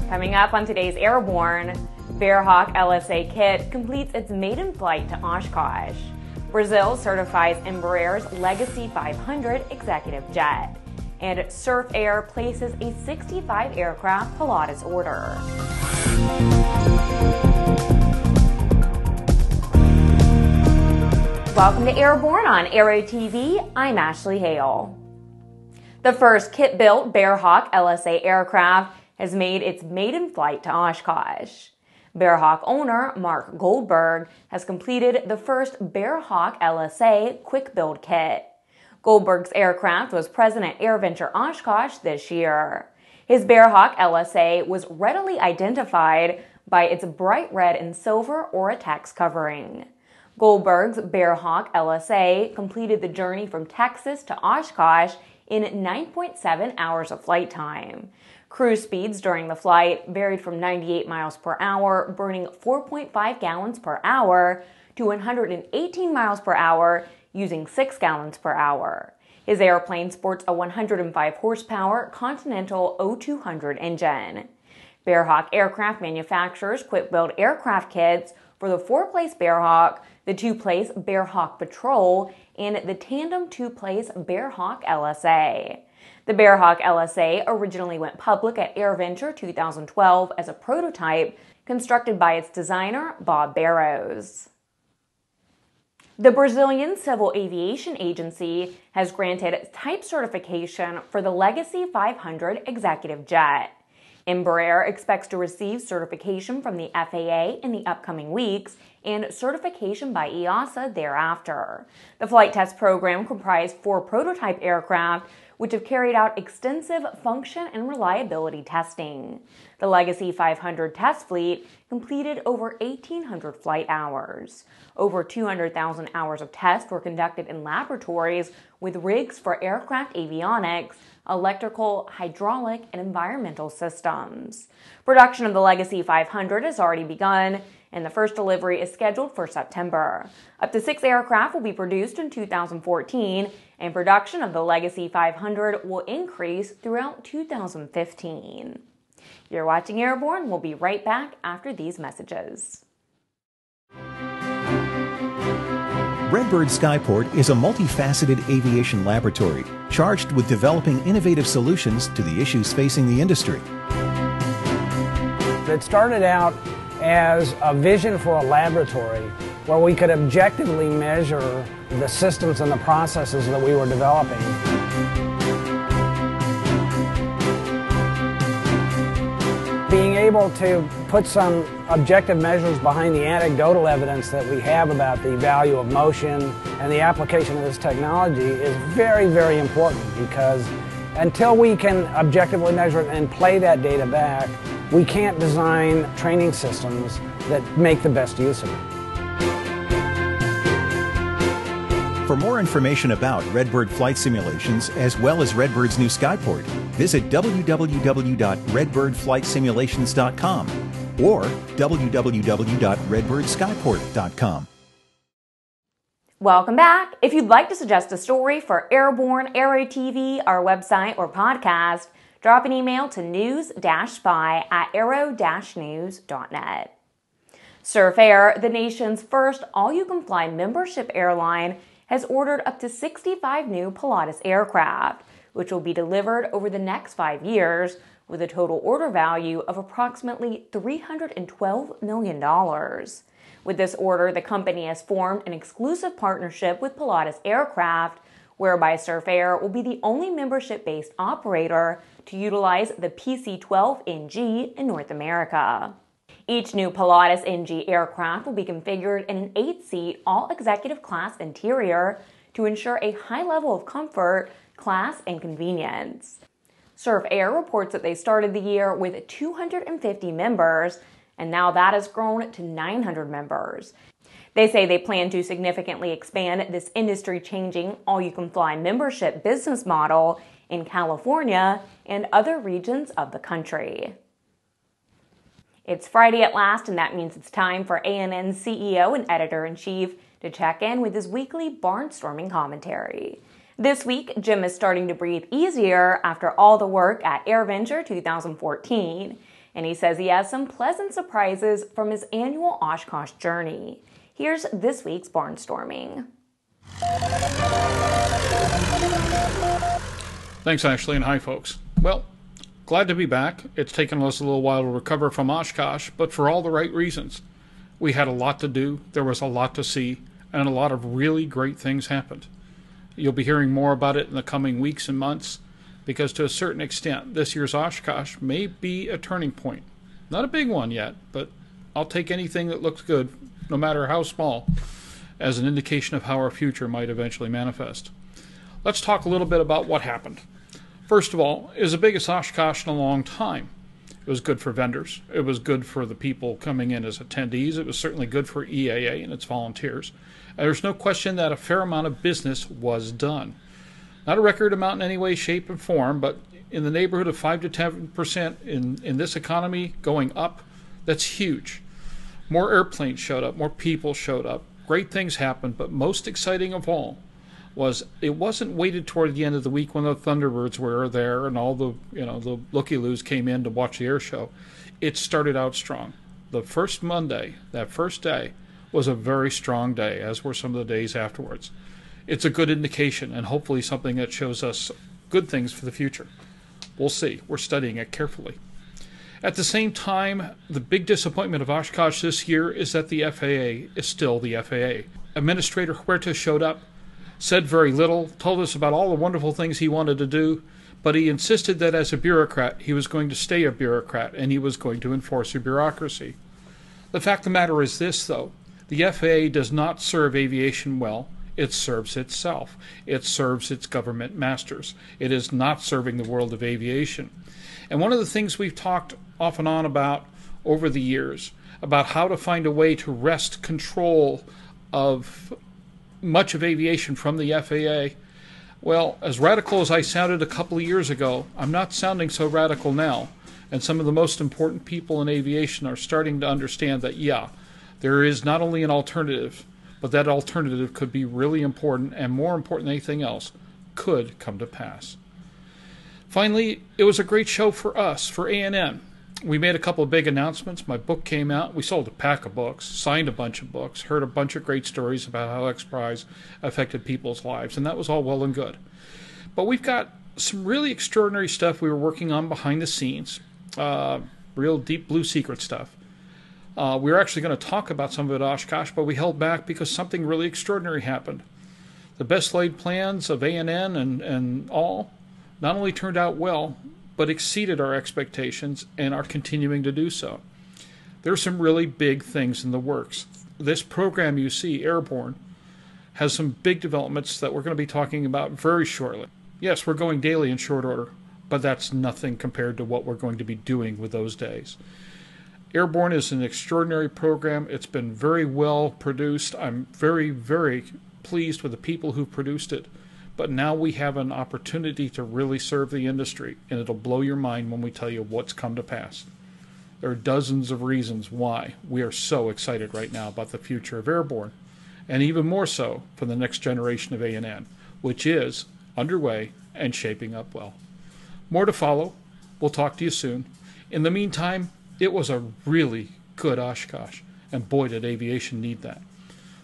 Coming up on today's Airborne, Bearhawk LSA kit completes its maiden flight to Oshkosh. Brazil certifies Embraer's Legacy 500 executive jet. And Surf Air places a 65 aircraft Pilatus order. Welcome to Airborne on Aero-TV. I'm Ashley Hale. The first kit-built Bearhawk LSA aircraft has made its maiden flight to Oshkosh. Bearhawk owner Mark Goldberg has completed the first Bearhawk LSA quick-build kit. Goldberg's aircraft was present at AirVenture Oshkosh this year. His Bearhawk LSA was readily identified by its bright red and silver Oratex covering. Goldberg's Bearhawk LSA completed the journey from Texas to Oshkosh in 9.7 hours of flight time. Cruise speeds during the flight varied from 98 miles per hour, burning 4.5 gallons per hour, to 118 miles per hour, using 6 gallons per hour. His airplane sports a 105 horsepower Continental O200 engine. Bearhawk aircraft manufactures quick-build aircraft kits for the 4-place Bearhawk, the 2-place Bearhawk Patrol, and the tandem 2-place Bearhawk LSA. The Bearhawk LSA originally went public at AirVenture 2012 as a prototype constructed by its designer, Bob Barrows. The Brazilian Civil Aviation Agency has granted type certification for the Legacy 500 executive jet. Embraer expects to receive certification from the FAA in the upcoming weeks and certification by EASA thereafter. The flight test program comprised 4 prototype aircraft which have carried out extensive function and reliability testing. The Legacy 500 test fleet completed over 1,800 flight hours. Over 200,000 hours of tests were conducted in laboratories with rigs for aircraft avionics, electrical, hydraulic, and environmental systems. Production of the Legacy 500 has already begun, and the first delivery is scheduled for September. Up to 6 aircraft will be produced in 2014, and production of the Legacy 500 will increase throughout 2015. You're watching Airborne. We'll be right back after these messages. Redbird Skyport is a multifaceted aviation laboratory charged with developing innovative solutions to the issues facing the industry. It started out as a vision for a laboratory where we could objectively measure the systems and the processes that we were developing. Being able to put some objective measures behind the anecdotal evidence that we have about the value of motion and the application of this technology is very, very important, because until we can objectively measure it and play that data back, we can't design training systems that make the best use of it. For more information about Redbird flight simulations, as well as Redbird's new Skyport, visit www.redbirdflightsimulations.com or www.redbirdskyport.com. Welcome back. If you'd like to suggest a story for Airborne, Aero-TV, our website, or podcast, drop an email to news-spy@aero-news.net. Surf Air, the nation's first all-you-can-fly membership airline, has ordered up to 65 new Pilatus aircraft, which will be delivered over the next 5 years, with a total order value of approximately $312 million. With this order, the company has formed an exclusive partnership with Pilatus Aircraft, whereby Surf Air will be the only membership-based operator to utilize the PC-12 NG in North America. Each new Pilatus NG aircraft will be configured in an 8-seat all-executive class interior to ensure a high level of comfort, class, and convenience. Surf Air reports that they started the year with 250 members, and now that has grown to 900 members. They say they plan to significantly expand this industry-changing all-you-can-fly membership business model in California and other regions of the country. It's Friday at last, and that means it's time for ANN's CEO and editor-in-chief to check in with his weekly barnstorming commentary. This week, Jim is starting to breathe easier after all the work at AirVenture 2014, and he says he has some pleasant surprises from his annual Oshkosh journey. Here's this week's Barnstorming. Thanks, Ashley, and hi, folks. Well, glad to be back. It's taken us a little while to recover from Oshkosh, but for all the right reasons. We had a lot to do, there was a lot to see, and a lot of really great things happened. You'll be hearing more about it in the coming weeks and months, because to a certain extent, this year's Oshkosh may be a turning point. Not a big one yet, but I'll take anything that looks good, no matter how small, as an indication of how our future might eventually manifest. Let's talk a little bit about what happened. First of all, it was the biggest Oshkosh in a long time. It was good for vendors. It was good for the people coming in as attendees. It was certainly good for EAA and its volunteers. There's no question that a fair amount of business was done. Not a record amount in any way, shape, and form, but in the neighborhood of 5 to 10% in this economy going up, that's huge. More airplanes showed up, more people showed up. Great things happened, but most exciting of all was it wasn't waited toward the end of the week when the Thunderbirds were there and all the the looky-loos came in to watch the air show. It started out strong. The first Monday, that first day, was a very strong day, as were some of the days afterwards. It's a good indication and hopefully something that shows us good things for the future. We'll see. We're studying it carefully. At the same time, the big disappointment of Oshkosh this year is that the FAA is still the FAA. Administrator Huerta showed up, said very little, told us about all the wonderful things he wanted to do, but he insisted that as a bureaucrat, he was going to stay a bureaucrat and he was going to enforce a bureaucracy. The fact of the matter is this, though. The FAA does not serve aviation well. It serves itself. It serves its government masters. It is not serving the world of aviation. And one of the things we've talked off and on about over the years, about how to find a way to wrest control of much of aviation from the FAA, well, as radical as I sounded a couple of years ago, I'm not sounding so radical now. And some of the most important people in aviation are starting to understand that, yeah, there is not only an alternative, but that alternative could be really important, and more important than anything else, could come to pass. Finally, it was a great show for us, for A&N. We made a couple of big announcements. My book came out. We sold a pack of books, signed a bunch of books, heard a bunch of great stories about how XPRIZE affected people's lives, and that was all well and good. But we've got some really extraordinary stuff we were working on behind the scenes, real deep blue secret stuff. We were actually going to talk about some of it at Oshkosh, but we held back because something really extraordinary happened. The best laid plans of A&N and all not only turned out well, but exceeded our expectations and are continuing to do so. There are some really big things in the works. This program you see, Airborne, has some big developments that we're going to be talking about very shortly. Yes, we're going daily in short order, but that's nothing compared to what we're going to be doing with those days. Airborne is an extraordinary program. It's been very well produced. I'm very, very pleased with the people who produced it. But now we have an opportunity to really serve the industry, and it'll blow your mind when we tell you what's come to pass. There are dozens of reasons why we are so excited right now about the future of Airborne, and even more so for the next generation of A&N, which is underway and shaping up well. More to follow. We'll talk to you soon. In the meantime, it was a really good Oshkosh, and boy did aviation need that.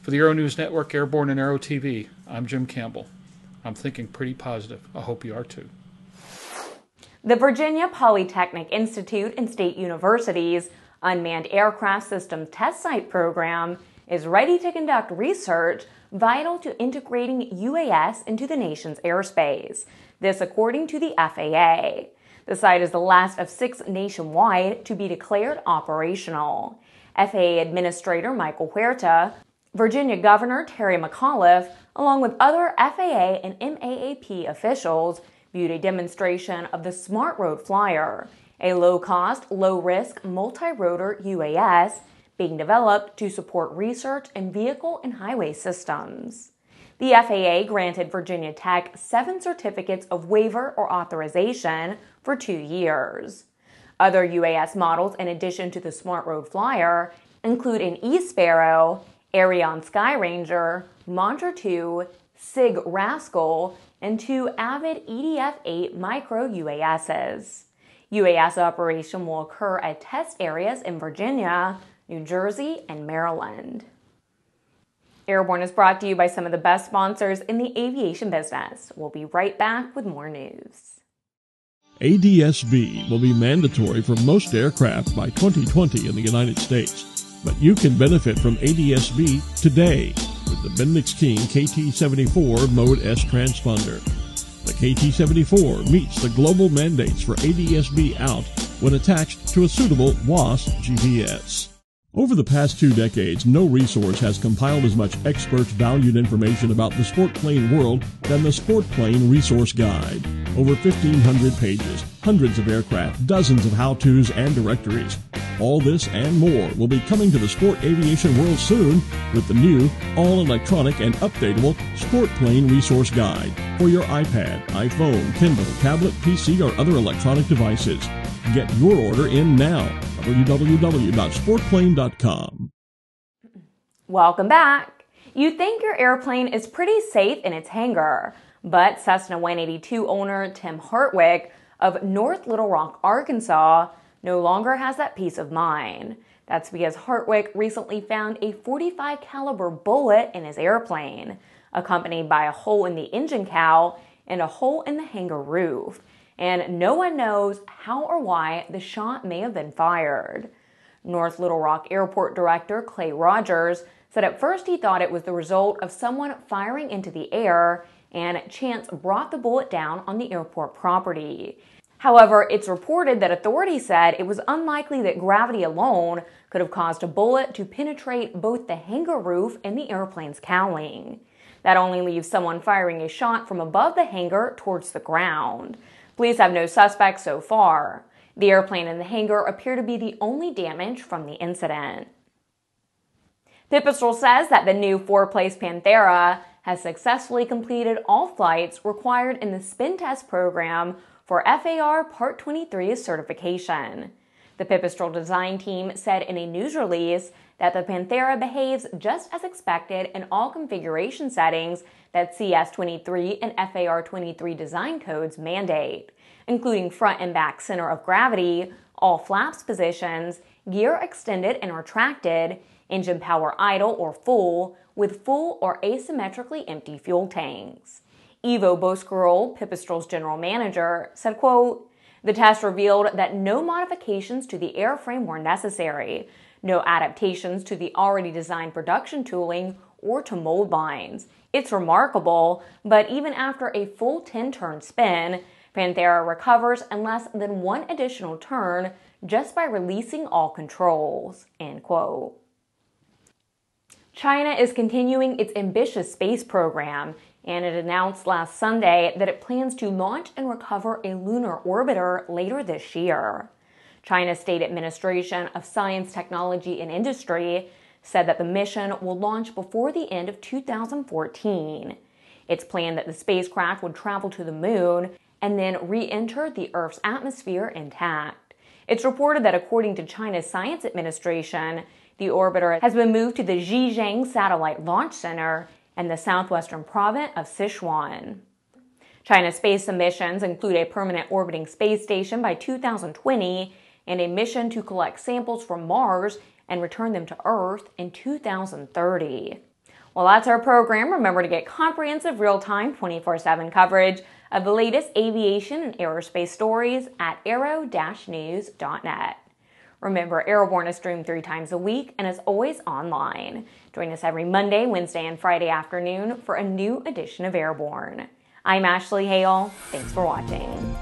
For the Aero-News Network, Airborne and Aero-TV, I'm Jim Campbell. I'm thinking pretty positive. I hope you are too. The Virginia Polytechnic Institute and State University's Unmanned Aircraft Systems Test Site program is ready to conduct research vital to integrating UAS into the nation's airspace. This according to the FAA. The site is the last of 6 nationwide to be declared operational. FAA Administrator Michael Huerta, Virginia Governor Terry McAuliffe, along with other FAA and MAAP officials, viewed a demonstration of the Smart Road Flyer, a low-cost, low-risk, multi-rotor UAS being developed to support research in vehicle and highway systems. The FAA granted Virginia Tech 7 certificates of waiver or authorization for 2 years. Other UAS models in addition to the Smart Road Flyer include an E-Sparrow, Ariane Sky Ranger, Montra 2, SIG Rascal, and 2 Avid EDF-8 micro UASs. UAS operation will occur at test areas in Virginia, New Jersey, and Maryland. Airborne is brought to you by some of the best sponsors in the aviation business. We'll be right back with more news. ADS-B will be mandatory for most aircraft by 2020 in the United States, but you can benefit from ADS-B today with the Bendix King KT-74 Mode S transponder. The KT-74 meets the global mandates for ADS-B out when attached to a suitable WAAS GPS. Over the past 2 decades, no resource has compiled as much expert-valued information about the sport plane world than the Sport Plane Resource Guide. Over 1,500 pages, hundreds of aircraft, dozens of how-tos and directories. All this and more will be coming to the sport aviation world soon with the new, all-electronic and updatable Sport Plane Resource Guide for your iPad, iPhone, Kindle, tablet, PC, or other electronic devices. Get your order in now. www.sportplane.com. Welcome back. You think your airplane is pretty safe in its hangar, but Cessna 182 owner Tim Hartwick of North Little Rock, Arkansas, no longer has that peace of mind. That's because Hartwick recently found a .45 caliber bullet in his airplane, accompanied by a hole in the engine cowl and a hole in the hangar roof. And no one knows how or why the shot may have been fired. North Little Rock Airport Director Clay Rogers said at first he thought it was the result of someone firing into the air, and chance brought the bullet down on the airport property. However, it's reported that authorities said it was unlikely that gravity alone could have caused a bullet to penetrate both the hangar roof and the airplane's cowling. That only leaves someone firing a shot from above the hangar towards the ground. Police have no suspects so far. The airplane and the hangar appear to be the only damage from the incident. Pipistrel says that the new 4-place Panthera has successfully completed all flights required in the spin test program for FAR Part 23 certification. The Pipistrel design team said in a news release that the Panthera behaves just as expected in all configuration settings that CS23 and FAR23 design codes mandate, including front and back center of gravity, all flaps positions, gear extended and retracted, engine power idle or full, with full or asymmetrically empty fuel tanks. Ivo Boscarol, Pipistrel's general manager, said, quote, "The test revealed that no modifications to the airframe were necessary, no adaptations to the already designed production tooling or to mold lines. It's remarkable, but even after a full 10-turn spin, Panthera recovers in less than 1 additional turn just by releasing all controls," end quote. China is continuing its ambitious space program, and it announced last Sunday that it plans to launch and recover a lunar orbiter later this year. China's State Administration of Science, Technology, and Industry said that the mission will launch before the end of 2014. It's planned that the spacecraft would travel to the moon and then re-enter the Earth's atmosphere intact. It's reported that according to China's Science Administration, the orbiter has been moved to the Zhejiang Satellite Launch Center in the southwestern province of Sichuan. China's space missions include a permanent orbiting space station by 2020 and a mission to collect samples from Mars and return them to Earth in 2030. Well, that's our program. Remember to get comprehensive, real-time, 24/7 coverage of the latest aviation and aerospace stories at Aero-News.net. Remember, Airborne is streamed 3 times a week and is always online. Join us every Monday, Wednesday, and Friday afternoon for a new edition of Airborne. I'm Ashley Hale. Thanks for watching.